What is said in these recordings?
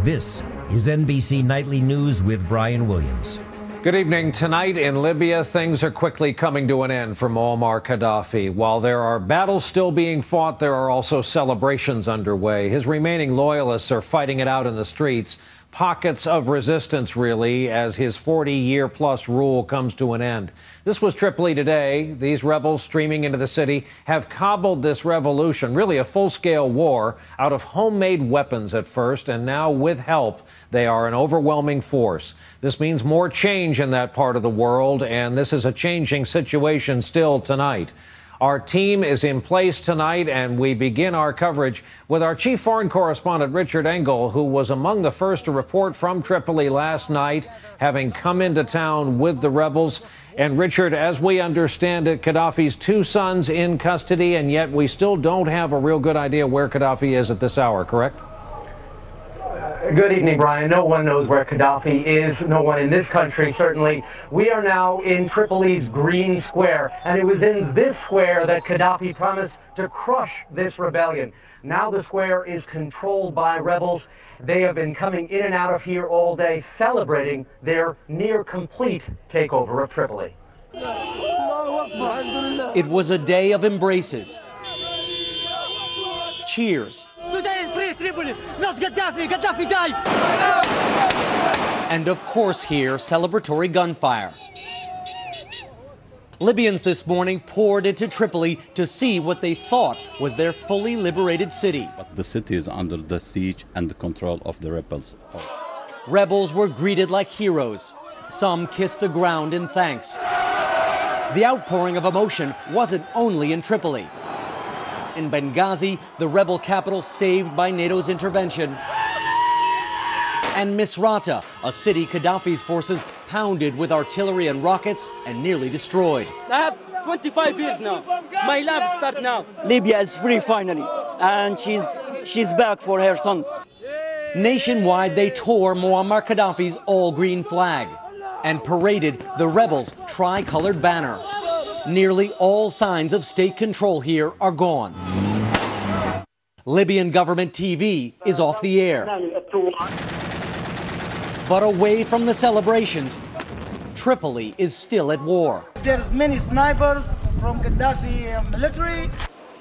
This is NBC Nightly News with Brian Williams. Good evening. Tonight in Libya, things are quickly coming to an end for Muammar Gaddafi. While there are battles still being fought, there are also celebrations underway. His remaining loyalists are fighting it out in the streets. Pockets of resistance, really, as his 40-year-plus rule comes to an end. This was Tripoli today. These rebels streaming into the city have cobbled this revolution, really a full-scale war, out of homemade weapons at first, and now with help, they are an overwhelming force. This means more change in that part of the world, and this is a changing situation still tonight. Our team is in place tonight, and we begin our coverage with our chief foreign correspondent, Richard Engel, who was among the first to report from Tripoli last night, having come into town with the rebels. And Richard, as we understand it, Gaddafi's two sons in custody, and yet we still don't have a real good idea where Gaddafi is at this hour, correct? Good evening, Brian. No one knows where Gaddafi is. No one in this country, certainly. We are now in Tripoli's Green Square, and it was in this square that Gaddafi promised to crush this rebellion. Now the square is controlled by rebels. They have been coming in and out of here all day, celebrating their near-complete takeover of Tripoli. It was a day of embraces, cheers, Tripoli, not Gaddafi! Gaddafi died! And of course here, celebratory gunfire. Libyans this morning poured into Tripoli to see what they thought was their fully liberated city. But the city is under the siege and the control of the rebels. Rebels were greeted like heroes. Some kissed the ground in thanks. The outpouring of emotion wasn't only in Tripoli. In Benghazi, the rebel capital saved by NATO's intervention. And Misrata, a city Gaddafi's forces pounded with artillery and rockets and nearly destroyed. I have 25 years now. My life starts now. Libya is free finally, and she's back for her sons. Nationwide, they tore Muammar Gaddafi's all-green flag and paraded the rebels' tri-colored banner. Nearly all signs of state control here are gone. Libyan government TV is off the air. But away from the celebrations, Tripoli is still at war. There's many snipers from Gaddafi military.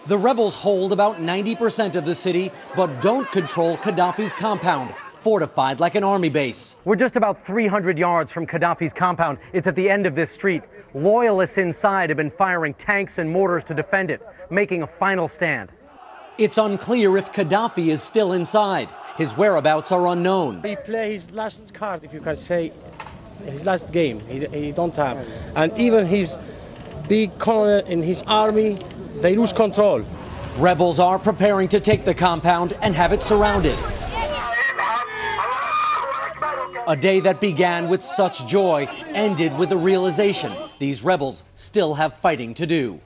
The rebels hold about 90% of the city, but don't control Gaddafi's compound, fortified like an army base. We're just about 300 yards from Gaddafi's compound. It's at the end of this street. Loyalists inside have been firing tanks and mortars to defend it, making a final stand. It's unclear if Gaddafi is still inside. His whereabouts are unknown. He plays his last card, if you can say, his last game. He don't have. And even his big colonel in his army, they lose control. Rebels are preparing to take the compound and have it surrounded. A day that began with such joy ended with the realization these rebels still have fighting to do.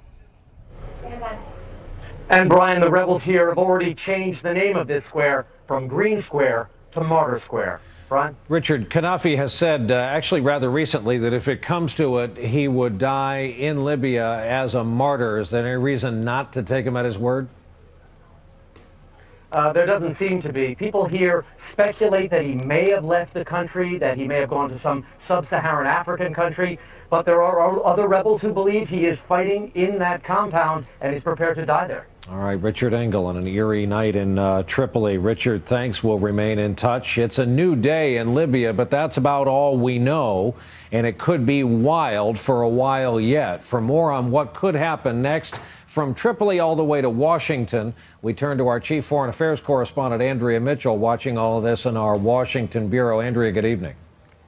And Brian, the rebels here have already changed the name of this square from Green Square to Martyrs Square. Brian? Richard, Gaddafi has said, actually rather recently, that if it comes to it, he would die in Libya as a martyr. Is there any reason not to take him at his word? There doesn't seem to be. People here speculate that he may have left the country, that he may have gone to some sub-Saharan African country, but there are other rebels who believe he is fighting in that compound and is prepared to die there. All right, Richard Engel on an eerie night in Tripoli. Richard, thanks. We'll remain in touch. It's a new day in Libya, but that's about all we know, and it could be wild for a while yet. For more on what could happen next, from Tripoli all the way to Washington, we turn to our chief foreign affairs correspondent, Andrea Mitchell, watching all of this in our Washington bureau. Andrea, good evening.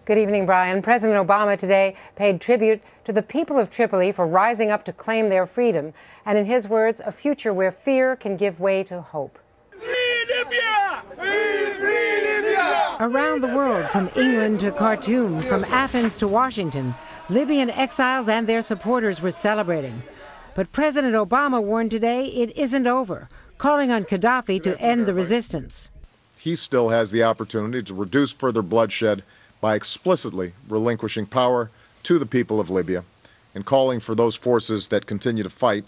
Good evening, Brian. President Obama today paid tribute to the people of Tripoli for rising up to claim their freedom, and in his words, a future where fear can give way to hope. Free Libya! Free Libya! Around the world, from England to Khartoum, from Athens to Washington, Libyan exiles and their supporters were celebrating. But President Obama warned today it isn't over, calling on Gaddafi to end the resistance. He still has the opportunity to reduce further bloodshed by explicitly relinquishing power to the people of Libya and calling for those forces that continue to fight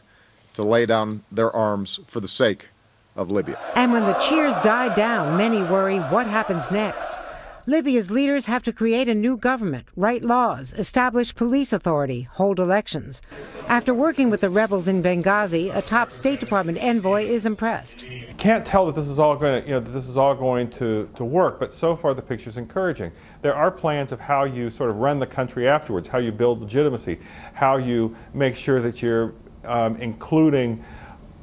to lay down their arms for the sake of Libya. And when the cheers die down, many worry what happens next. Libya's leaders have to create a new government, write laws, establish police authority, hold elections. After working with the rebels in Benghazi, a top State Department envoy is impressed. Can't tell that this is all going to work, but so far the picture's encouraging. There are plans of how you sort of run the country afterwards, how you build legitimacy, how you make sure that you're including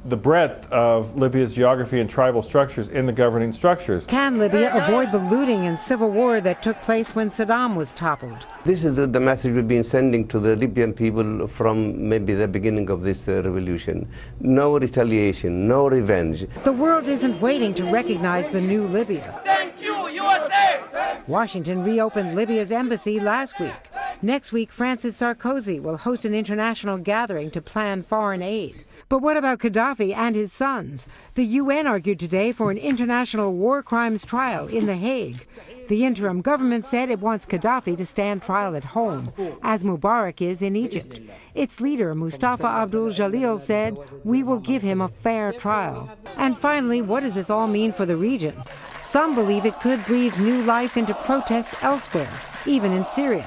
the breadth of Libya's geography and tribal structures in the governing structures. Can Libya avoid the looting and civil war that took place when Saddam was toppled? This is the message we've been sending to the Libyan people from maybe the beginning of this revolution. No retaliation, no revenge. The world isn't waiting to recognize the new Libya. Thank you, USA! Washington reopened Libya's embassy last week. Next week, Francis Sarkozy will host an international gathering to plan foreign aid. But what about Gaddafi and his sons? The UN argued today for an international war crimes trial in The Hague. The interim government said it wants Gaddafi to stand trial at home, as Mubarak is in Egypt. Its leader, Mustafa Abdul Jalil, said, "We will give him a fair trial." And finally, what does this all mean for the region? Some believe it could breathe new life into protests elsewhere, even in Syria.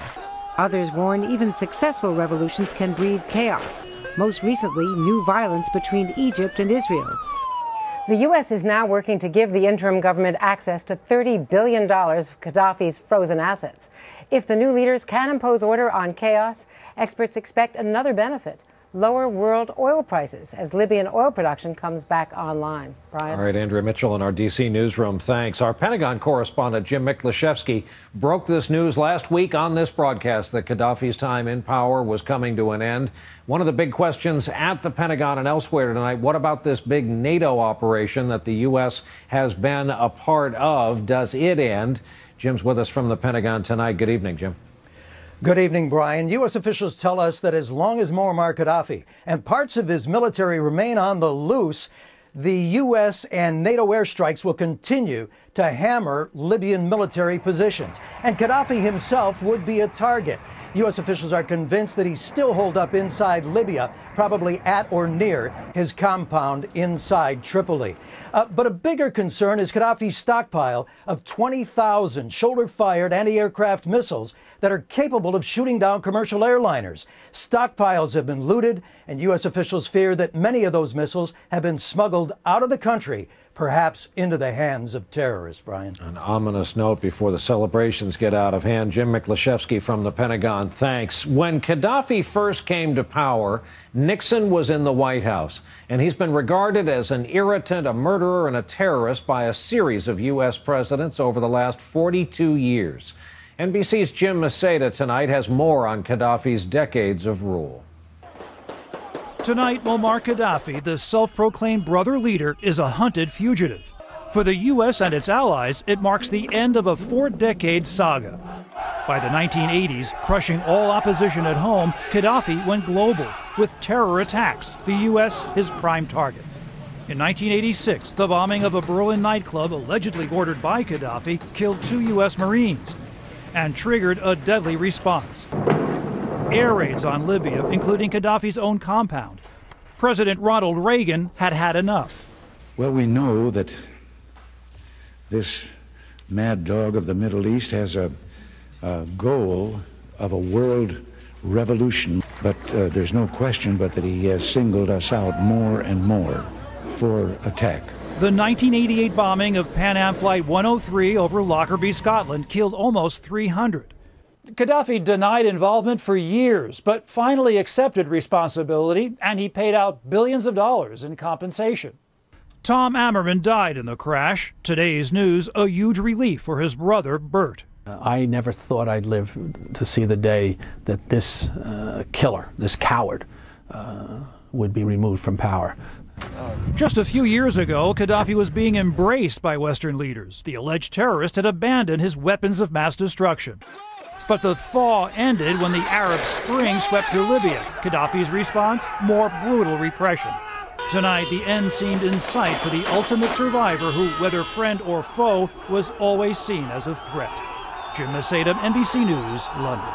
Others warn even successful revolutions can breed chaos. Most recently, new violence between Egypt and Israel. The U.S. is now working to give the interim government access to $30 billion of Gaddafi's frozen assets. If the new leaders can impose order on chaos, experts expect another benefit: lower world oil prices as Libyan oil production comes back online. Brian? All right, Andrea Mitchell in our D.C. newsroom, thanks. Our Pentagon correspondent Jim Miklaszewski broke this news last week on this broadcast that Gaddafi's time in power was coming to an end. One of the big questions at the Pentagon and elsewhere tonight, what about this big NATO operation that the U.S. has been a part of? Does it end? Jim's with us from the Pentagon tonight. Good evening, Jim. Good evening, Brian. U.S. officials tell us that as long as Muammar Gaddafi and parts of his military remain on the loose, the U.S. and NATO airstrikes will continue to hammer Libyan military positions. And Gaddafi himself would be a target. U.S. officials are convinced that he's still holed up inside Libya, probably at or near his compound inside Tripoli. But a bigger concern is Gaddafi's stockpile of 20,000 shoulder-fired anti-aircraft missiles that are capable of shooting down commercial airliners. Stockpiles have been looted, and U.S. officials fear that many of those missiles have been smuggled out of the country, perhaps into the hands of terrorists, Brian. An ominous note before the celebrations get out of hand. Jim Miklaszewski from the Pentagon, thanks. When Gaddafi first came to power, Nixon was in the White House, and he's been regarded as an irritant, a murderer, and a terrorist by a series of U.S. presidents over the last 42 years. NBC's Jim Maseda tonight has more on Gaddafi's decades of rule. Tonight, Muammar Gaddafi, the self-proclaimed brother leader, is a hunted fugitive. For the U.S. and its allies, it marks the end of a 4-decade saga. By the 1980s, crushing all opposition at home, Gaddafi went global, with terror attacks, the U.S. his prime target. In 1986, the bombing of a Berlin nightclub allegedly ordered by Gaddafi killed 2 U.S. Marines and triggered a deadly response. Air raids on Libya, including Gaddafi's own compound. President Ronald Reagan had had enough. Well, we know that this mad dog of the Middle East has a goal of a world revolution, but there's no question but that he has singled us out more and more for attack. The 1988 bombing of Pan Am Flight 103 over Lockerbie, Scotland, killed almost 300. Gaddafi denied involvement for years, but finally accepted responsibility, and he paid out billions of dollars in compensation. Tom Ammerman died in the crash. Today's news, a huge relief for his brother, Bert. I never thought I'd live to see the day that this killer, this coward, would be removed from power. Just a few years ago, Gaddafi was being embraced by Western leaders. The alleged terrorist had abandoned his weapons of mass destruction. But the thaw ended when the Arab Spring swept through Libya. Gaddafi's response? More brutal repression. Tonight, the end seemed in sight for the ultimate survivor who, whether friend or foe, was always seen as a threat. Jim Maseda, NBC News, London.